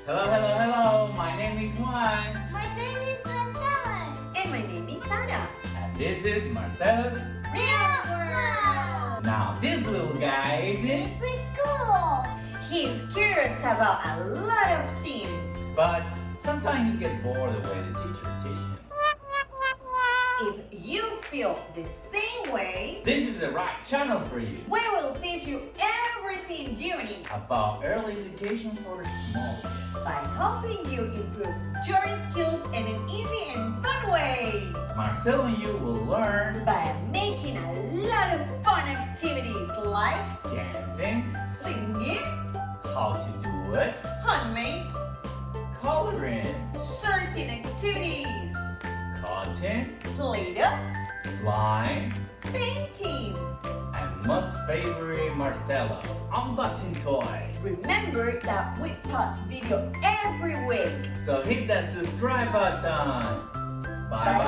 Hello, hello, hello. My name is Juan. My name is Marcelo. And my name is Sarah. And this is Marcelo's. Real world. Now, this little guy is in. PreSchool. He's curious about a lot of things. But sometimes he gets bored the way the teacher teaches him. If you feel the same way, This is the right channel for you. we will teach you everything you need About early education for small kids. by helping you improve your skills in an easy and fun way. Marcelo and you will learn By making a lot of fun activities like dancing, singing, how to do it, handmade, coloring, certain activities, cotton, Play-Doh, slime, painting. and most favorite Marcelo, unboxing toy. Remember that we post video every week. So hit that subscribe button. Bye bye.